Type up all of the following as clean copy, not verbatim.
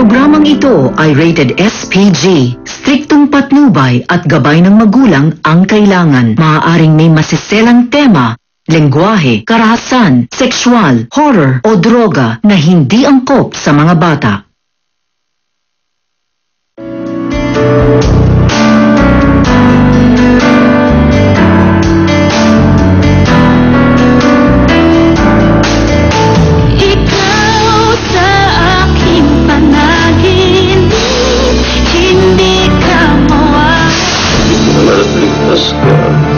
programang ito ay rated SPG. Striktong patnubay at gabay ng magulang ang kailangan. Maaaring may masiselang tema, lengguwahe, karahasan, sexual, horror o droga na hindi angkop sa mga bata.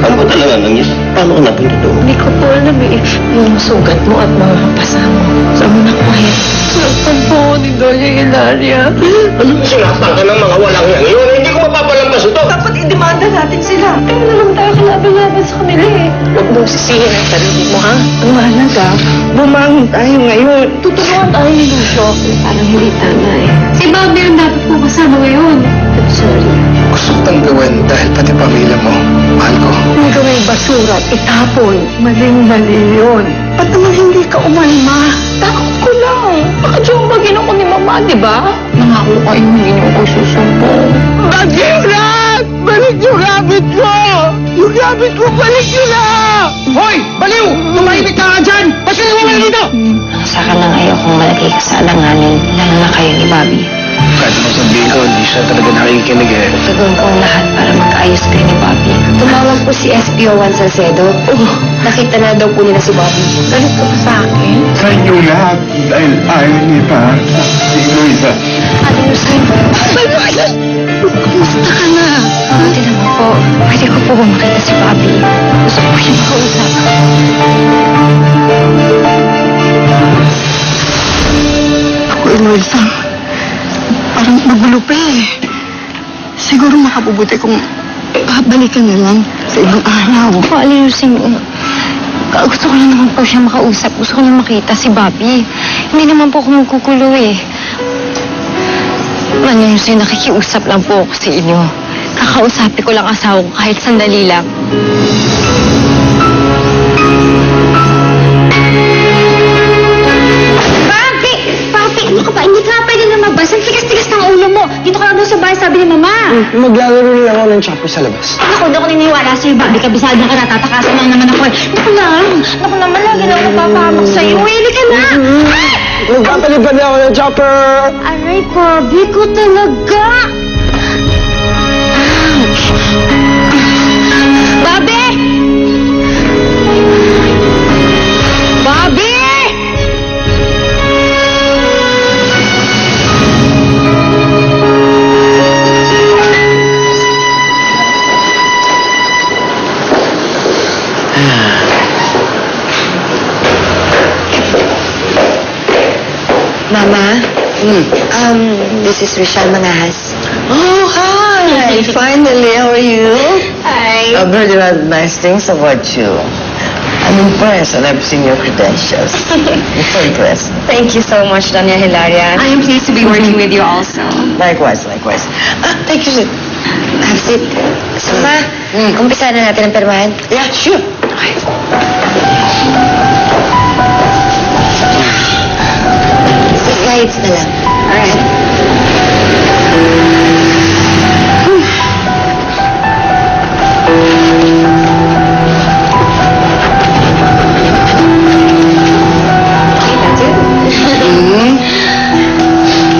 Ano ba talaga nangyari? Paano ka napunta doon? Hindi ko po alam eh. Yung sugat mo at mga pasa mo. Saan mo nakuha yan? Nasaan po ni Doña Hilaria? Ano sinasang ka ng mga walang yan? Yun, hindi ko mapapalampas ito. Dapat idemanda natin sila. Kaya na lang tayo kalaban-laban sa kanila eh. Huwag daw sisihin ang sarili mo, ha? Ang mahalaga, bumangon tayo ngayon. Tutulungan tayo ni Lucio. Parang hindi tama eh. Si Bobby ang dapat po kasama ngayon. I'm sorry. Gusto kitang gawin dahil pati pamilya mo, mahal ko. Kung gawin basura at itapon, maling-mali yun. Ba't naman hindi ka umalma? Takot ko lang. Baka diyambagin ako ni Mama, di ba? Nangako kayo hindi niyo ako susumbong. Mag-iulat! Balik yung rabbit ko! Yung rabbit ko, balik nyo na! Hoy! Baliw! Tumahimik ka nga dyan! Ba't ka naman dito? Saka lang ayokong malagay ka sa alanganin, lalo na kayo ni Bobby. Kahit mo sabihin ko, hindi siya talaga nakikinig eh. Gagawin ko ang lahat para magkaayos kayo ni Bobby. Tumawag po si SPO1 Salcedo. Nakita na daw po nila si Bobby. Galit ka pa sa akin? Sa inyo lahat dahil ayaw niya pa si Luisa. Ate Lucine. Kumusta ka na? Buti naman po. Pwede ko po makita si Bobby. Gusto ko siya makausap. Ako, Luisa. Parang magulo pa eh. Siguro makabubuti kung babalikan na lang sa ibang araw. Paaliusin ko. Gusto ko lang naman po siya makausap. Gusto ko lang makita si Bobby. Hindi naman po ako magkukulo eh. Paaliusin, nakikiusap lang po ako sa inyo. Kakausapin ko lang asawa ko kahit sandali lang. Ano ka ba? Hindi ka pwede lumabas. Ang tigas-tigas ng ulo mo. Dito ka lang doon sa bahay, sabi ni Mama. Maglalaro lang ako ng chopper sa labas. Ako, hindi ako naniniwala sa'yo, Bobby. Kabisado ka na, tatakasan lang naman ako eh. Naku lang. Naku naman, lagi na ako napapahamak sa'yo. Uwili ka na. Ay! Magpapalipad na ako ng chopper! Aray, Bobby ko talaga. Ouch. Bobby! Bobby! Mama, this is Rishal Mangahas. Oh, hi! Finally, how are you? Hi. I've heard a lot of nice things about you. I'm impressed and I've seen your credentials. I'm so impressed. Thank you so much, Doña Hilaria. I am pleased to be working with you also. Likewise, likewise. Take your seat. Have a seat. So, Ma, umpisa na natin ang pirmahan. Yeah, sure. Okay. Slides na lang. Alright.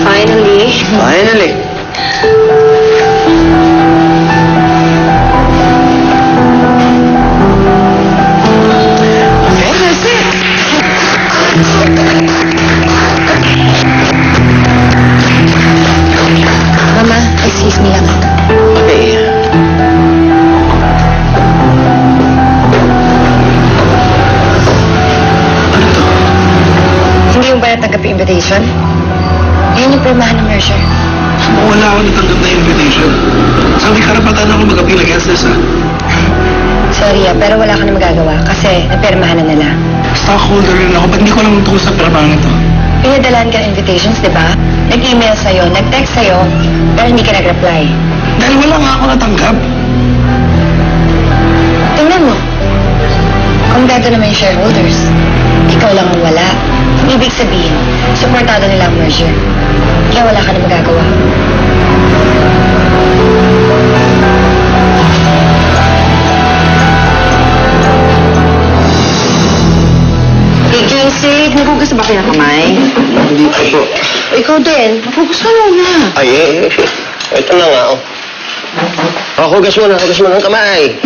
Finally. Finally. Okay, that's it. Mama, excuse me lang. Okay. Hindi mo ba natanggap yung invitation? Ngayon yung pirmahan ng merger. Wala ako natanggap na invitation. Sabi karapatan ako mag-appeal against this, ha? Sorry pero wala ka na magagawa kasi napirmahan na nila. Stockholder rin ako. Ba't hindi ko lang tungkol sa perabahan ito? Pinadalaan ka ng invitations, di ba? Nag-email sa'yo, nag-text sa'yo, pero hindi ka nag-reply. Dahil wala nga ako natanggap. Tingnan mo. Kompleto naman yung shareholders. Ikaw lang ang wala. Ibig sabihin, supportado nila ang merger. Kaya wala ka na Ikaw din, magugustuhan mo na. Ay, ito na nga, oh. Hugas mo ng kamay.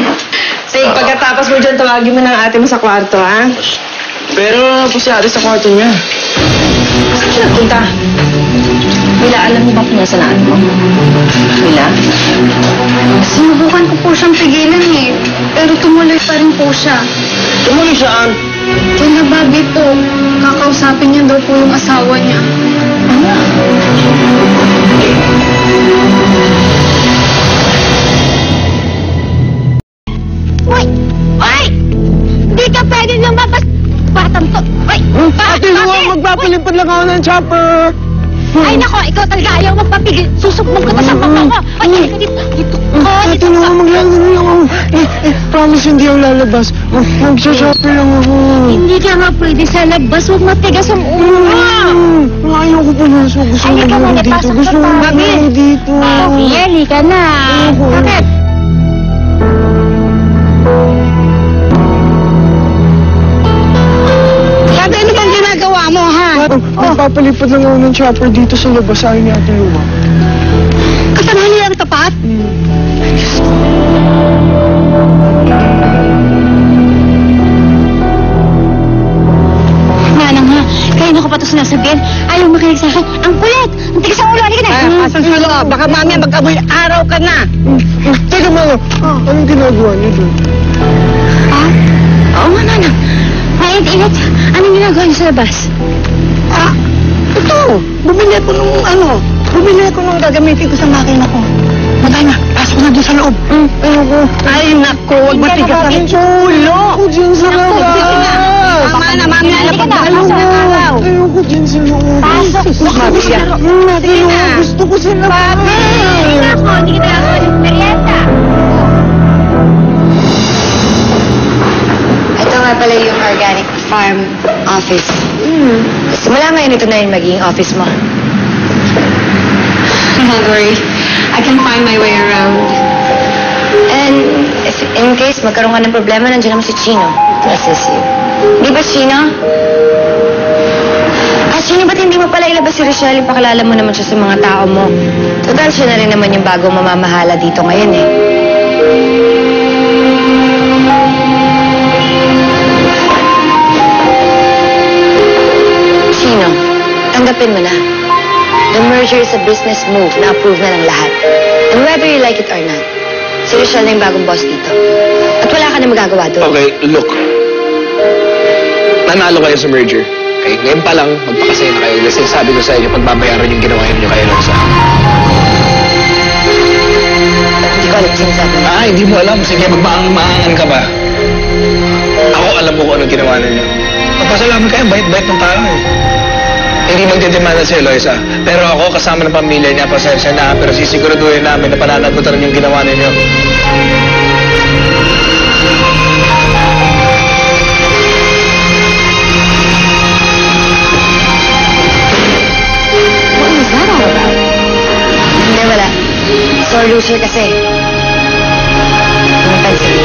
Sige, pagkatapos mo dyan, tawagin mo ng ate mo sa kwarto, ha? Pero po si ate sa kwarto niya. Saan siya nagpunta? Mila, alam mo ba kung nasa naan mo? Mila? Sinubukan ko po siyang pigilan eh. Pero tumuloy pa rin po siya. Tumuloy saan? Kaya Bobby po, kakausapin niya daw po yung asawa niya. Uy! Uy! Hindi ka pwede lumabas! Batang to! Uy! Ate Lua, magpapalipad lang ako ng chopper. Ay nako, ikaw talaga ayaw magpapigil. Susubmong ka sa papa ko. Ay, halika dito. Dito. Ate Lua, maglalaro lang ako. Promise hindi ako lalabas. Magsha-chopper lang ako. Hindi ka nga pwede sa labas. Huwag matigas ang ulo mo. Ayaw ko pumasok. Gusto ko Halika maglaro muna, dito. pasok Gusto ka ko pa. maglaro dito. Bobby, halika na. Bakit? Bobby, ano bang ginagawa mo, ha? Magpapalipad lang ako ng chopper dito sa labas. Ayaw ni Ate Lua. Kasamahan niya ang tapat? Nga nga. Kaya na ko pa ito sinasabihin. Ayaw makinig sa akin. Ang kulit. Ang tigas ang ulo. Halika na. Pasok sa loob. Baka mamaya magkamoy araw ka na. Teka, Mama. Anong ginagawa niyo doon? Oo nga, Nana. Mainit-init. Anong ginagawa niyo sa labas? Ito. Bumili ako nung gagamitin ko sa makina ko. Magana, pasok na doon sa loob. Ay, naku, huwag matigas ang ulo. Ako dyan sa labas. Tama na, mamaya na pagdalo Pasok na araw. Ayoko dyan sa loob. Pasok. Mabiya. Ate Lua, gusto ko sa labas. Hindi ako. Hindi kita ako. Merienda. Ito nga pala yung organic farm office. Simula ngayon ito na yung magiging office mo. Don't worry. I can find my way around. And if in case magkaroon ka ng problema, nandiyan naman si Chino to assist you. Di ba, Chino? Chino, ba't hindi mo pala ilabas si Rochelle? Ipakilala mo naman siya sa mga tao mo. Total, siya na rin naman yung bagong mamamahala dito ngayon eh. Chino, tanggapin mo na. The merger is a business move na approve na ng lahat. And whether you like it or not, si Rochelle na yung bagong boss dito. At wala ka na magagawa doon. Okay, look. Nanalo kayo sa merger. Okay, ngayon pa lang, magpakasaya na kayo. Kasi sabi ko sa inyo, pagbabayaran yung ginawa niyo kay Rosa. Hindi ko alam kung sinasabi mo. Hindi mo alam. Sige, magmaangan ka ba? Ako alam mo kung anong ginawa ninyo. Magpasalamat kayo, bait-bait ng tao eh. Hindi magdidemanda si Eloisa. Pero ako, kasama ng pamilya niya, pasensya na. Pero sisiguraduhin namin na pananagutan yung ginawa ninyo. What was that all about? Hindi, wala. Sorry, Lucia, kasi. Napansin.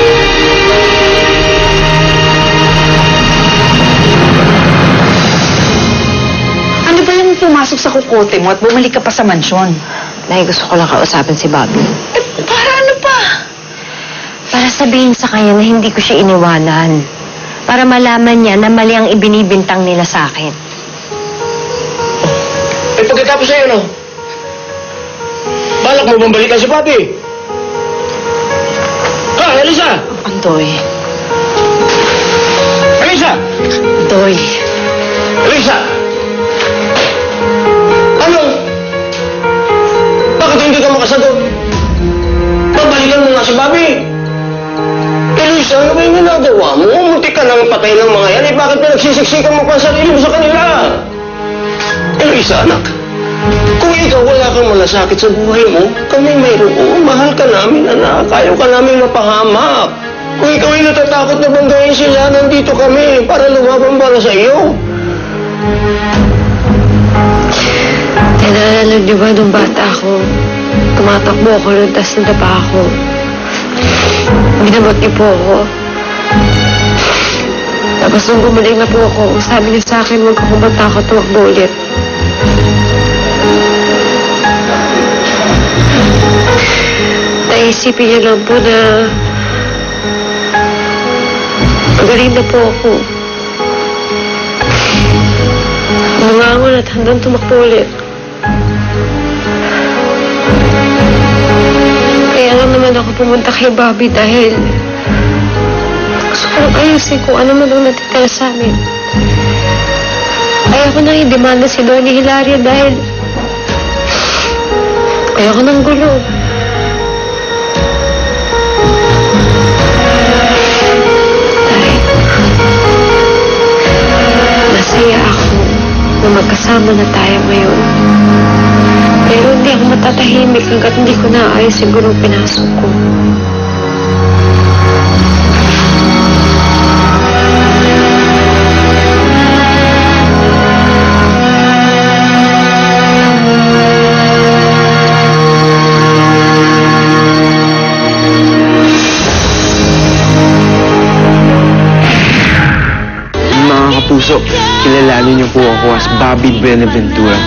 Ano ba yung pumasok sa kukote mo at bumalik ka pa sa mansyon? Dahil gusto ko lang kausapin si Bobby. Para ano pa? Para sabihin sa kanya na hindi ko siya iniwanan. Para malaman niya na mali ang ibinibintang nila sa akin. Eh, pagkatapos sa'yo, no? Balak mo bang balikan si Papi? Elisa! Andoy. Elisa! Andoy. Elisa! Ano? Bakit hindi ka makasagot? Babalikan mo nga si Bobby. Elisa, ano ba yung ginagawa mo? Muntik ka nang patay ng mga yan. Eh, bakit pinagsisiksikan mo pa ang sarili mo sa kanila? Elisa, anak. Kung ikaw wala kang malasakit sa buhay mo, kami mayroon. Mahal ka namin, anak. Ayaw ka namin mapahamak. Kung ikaw ay natatakot na banggayin sila, nandito kami para lumabang para sa iyo. Naalala niyo ba nung bata ako? Tumatakbo ako nun, tas nadapa ako. Ginamot niyo po ako. Tapos nung gumaling na po ako, sabi niyo sa akin, huwag akong matakot, tumakbo ulit. Naisipin niyo lang po na magaling na po ako. Mangangon at hanggang tumakbo ulit. Kaya lang naman ako pumunta kay Bobby dahil gusto ko lang ayusin kung ano man ang natitira sa amin. Ayoko nang i-demanda si Donnie Hilaria dahil ayoko ng gulo. Masaya ako na magkasama na tayo ngayon. Pero hindi ako matatahimik hanggat hindi ko naayos siguro pinasok ko. Puso, kilalanin niyo po ako as Bobby Benaventura.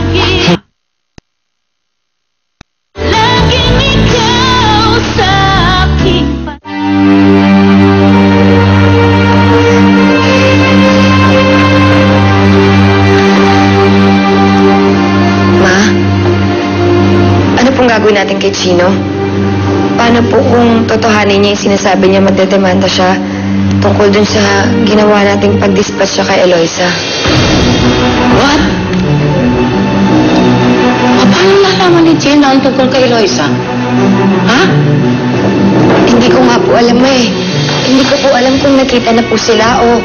Ma, ano pong gagawin natin kay Chino? Paano po kung totohanin niya yung sinasabi niya magdedemanda siya tungkol dun sa ginawa nating pag-dispatch siya kay Eloisa? What? Paano nalaman ni Chino ang tungkol kay Eloisa? Ha? Hindi ko nga po alam eh. Hindi ko po alam kung nakita na po sila o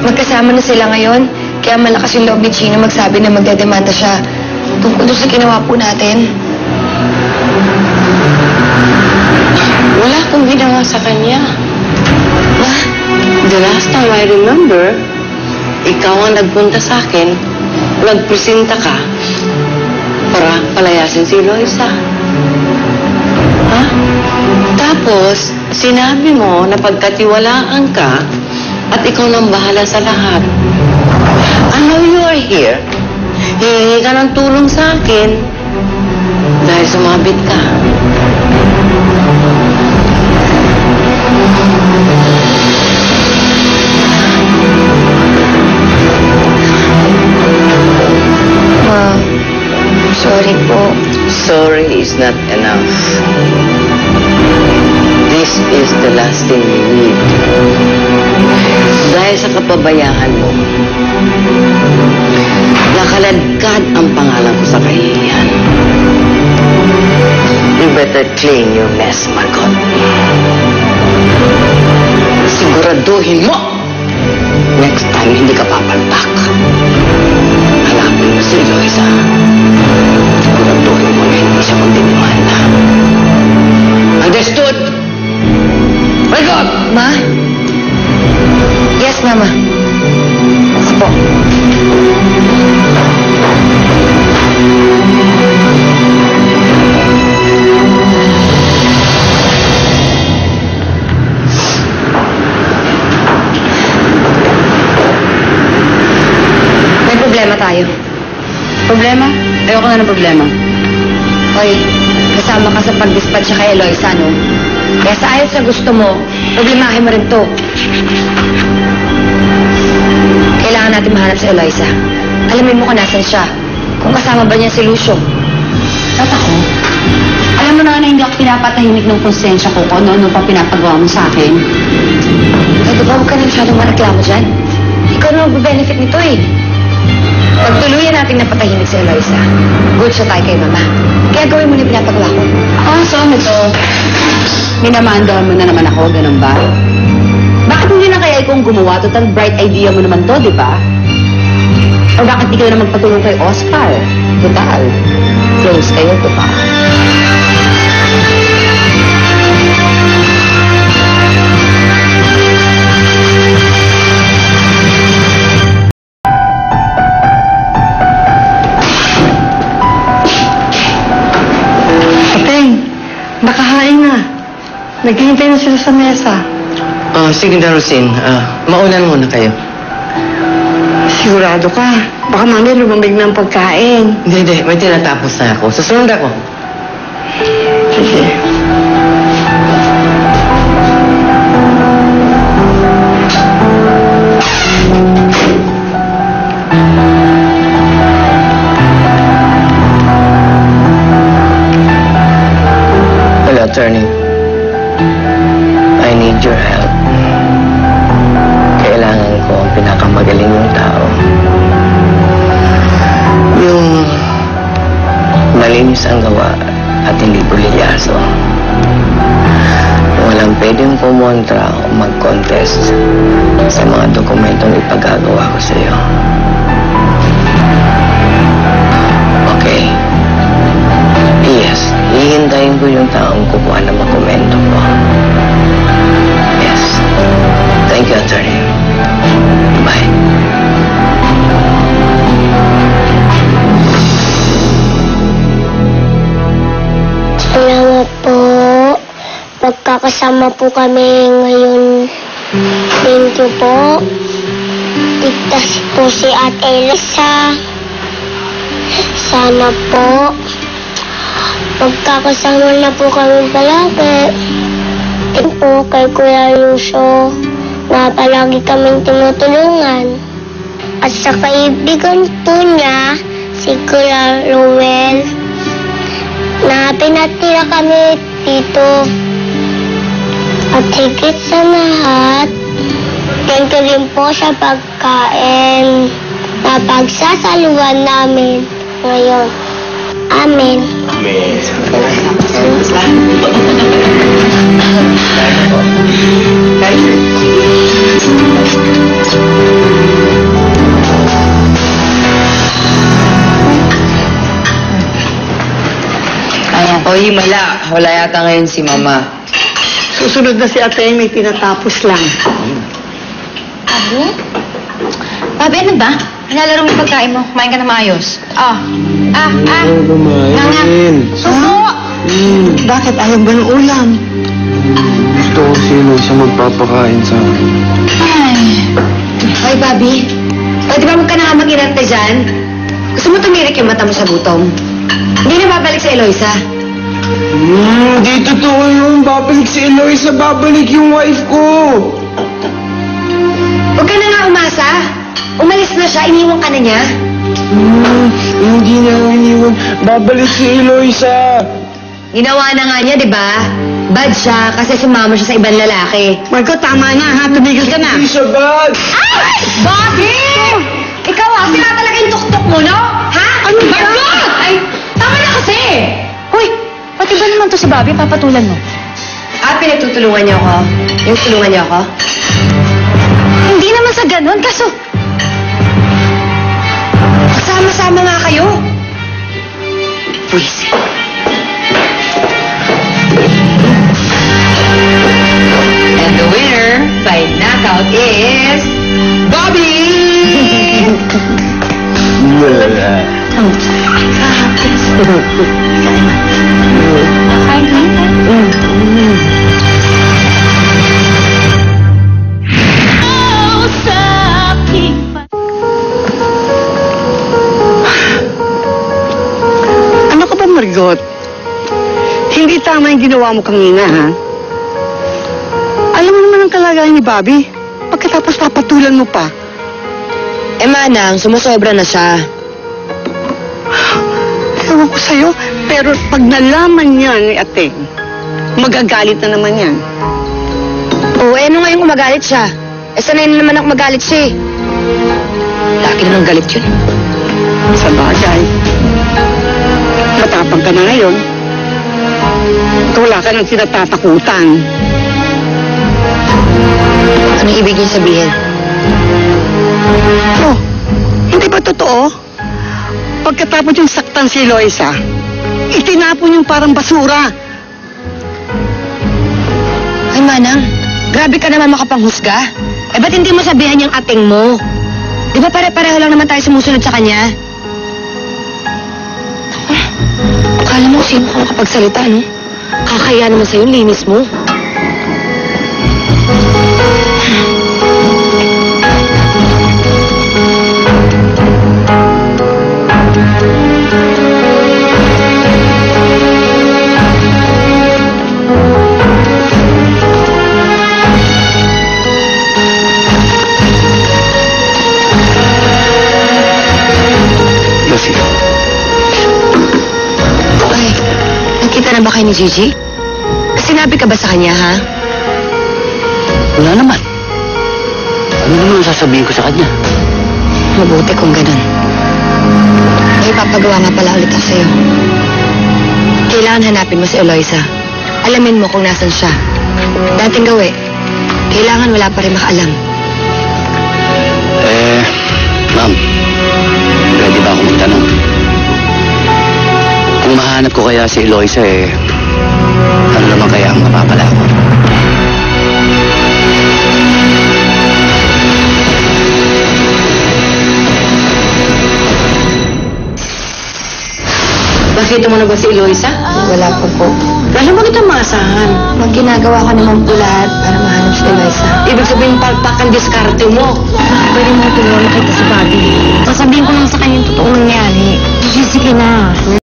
magkasama na sila ngayon. Kaya malakas yung loob ni Chino magsabi na magdedemanda siya tungkol doon sa ginawa po natin. Wala akong ginawa sa kanya. The last time I remember, ikaw ang nagpunta sa akin, nagpresenta ka para palayasin si Eloisa. Ha? Tapos, sinabi mo na pagkatiwalaan ka at ikaw nang bahala sa lahat. I know you are here. Hihingi ka ng tulong sa akin dahil sumabit ka. Ma, sorry po. Sorry is not enough. This is the last thing you need. Dahil sa kapabayaan mo, nakaladkad ang pangalan ko sa kahihiyan. You better clean your mess, Margot. Siguraduhin mo! Next time, hindi ka papalpak. Hanapin mo si Eloisa. Siguraduhin mo na hindi siya magdidemanda. Understood? Margot! Ma? Yes, Mama. Opo. May problema tayo. Problema? Ayoko na ng problema. Hoy, kasama ka sa pag-dispatch siya kay Eloisa, no? Kaya sa ayos sa gusto mo, problemahin mo rin to. Kailangan natin mahanap si Eloisa. Alamin mo kung nasan siya. Kung kasama ba niya si Lucio. At ako? Alam mo na hindi ako pinapatahimik ng konsensya ko kung ano pa pinapagawa mo sa akin. Pwede ba huwag ka na masyadong mareklamo dyan? Ikaw na magbe-benefit nito eh. Pag tuluyan natin napatahimik si Eloisa, good siya tayo kay Mama. Kaya gawin mo na yung pinapagawa ko. So ano to? Minamandahan mo na naman ako, ganun ba? Bakit hindi na kaya ikaw gumawa? Total bright idea mo naman to, di ba? O bakit di ka na magpatulong kay Oscar? Total, close kayo, di ba? Nakahain na. Naghihintay na sila sa mesa. Sige na, Rosine. Maunan muna kayo. Sige. Sigurado ka. Baka mamaya lumamig na ang pagkain. Hindi. May tinatapos na ako. Susunod ako. Sige. Well, attorney, I need your help. Kailangan ko ang pinakamagaling yung tao. Yung malinis ang gawa at hindi pulilyaso. Walang pwedeng kumontra o mag-contest sa mga dokumentong ipagagawa ko sa iyo. Okay? Yes, hihintayin ko yung taong kukuha ng dokumento ko. Yes. Thank you, attorney. Bye. Salamat po. Pagkakasama po kami ngayon. Thank you po. Ligtas po si Ate Elsa. Sana po magkakasama na po kami palagi. Thank po kay Kuya Lucio na palagi kaming tinutulungan. At sa kaibigan po niya, si Kuya Ruel, na pinatira kami dito. At higit sa lahat, thank you rin po sa pagkain na pagsasaluhan namin ngayon. Amen. Amen. Oy, wala yata ngayon si Mama. Susunod na si Ate, may tinatapos lang. Babi, ano ba? Nilalaro mo yung pagkain mo. Kumain ka na maayos. Suso! Bakit? Ayaw ba ng ulam? Gusto ko si Eloisa magpapakain sa akin. Hoy, Bobby. O, di ba huwag ka na nga mag-inarte dyan? Gusto mo tumirik yung mata mo sa gutom? Hindi na babalik sa Eloisa. Di totoo yun. Babalik si Eloisa. Babalik yung wife ko. Huwag ka na nga umasa. Umalis na siya, iniwan ka na niya. Hindi na iniwan. Babalik si Eloisa. Ginawa na nga niya, di ba? Bad siya kasi sumama siya sa ibang lalaki. Marco, tama na ha. Tumigil ka na. Hindi siya bad. Ay! Bobby! Ikaw sila talaga yung tuktok mo, no? Ha? Ano ba? Margot! Ay, tama na kasi! Hoy, pati ba naman to si Bobby? Papatulan mo. Pinagtutulungan niyo ako? Yung tulungan niyo ako? Hindi naman sa ganun, kaso... Sama-sama nga kayo. Please. And the winner by knockout is... Bobby! Ano ka ba, Margot? Hindi tama yung ginawa mo kanina, ha? Alam mo naman ang kalagayan ni Bobby. Pagkatapos papatulan mo pa. Manang, sumusobra na siya. Ewan ko sa'yo, pero pag nalaman niya ni Ateng, magagalit na naman yan. Ano ngayon kumagalit siya? Sanay na naman ako magalit siya eh. Laki na ng galit yun. Sa bagay. Matapang ka na ngayon. At wala ka nang kinatatakutan. Anong ibig niyo sabihin? Oh, hindi ba totoo? Pagkatapos yung saktan si Eloisa, itinapon yung parang basura. Ay, Manang, grabe ka naman makapanghusga. Ba't hindi mo sabihan yung ating mo? Di ba pare-pareho lang naman tayo sumusunod sa kanya? Akala mo sino ka makapagsalita, no? Kakaya naman sa'yo, linis mo. Kita na ba kayo ni Gigi? Sinabi ka ba sa kanya, ha? Wala naman. Ano naman ang sasabihin ko sa kanya? Mabuti kung ganun. May papagawa nga pala ulit ako sa'yo. Kailangan hanapin mo si Eloisa. Alamin mo kung nasan siya. Dating gawi, kailangan wala pa rin makaalam. Ma'am, pwede ba akong magtanong? Kung mahanap ko kaya si Eloisa, ano naman kaya ang mapapala ko? Nakita mo na ba si Eloisa? Wala po po. Wala mo kitang maasahan. Ginagawa ko naman po lahat para mahanap si Eloisa. Ibig sabihin, palpak ang diskarte mo. Pwede mo tulungan makita si Bobby. Sasabihin ko lang sa kanya yung totoong nangyari. Sige na.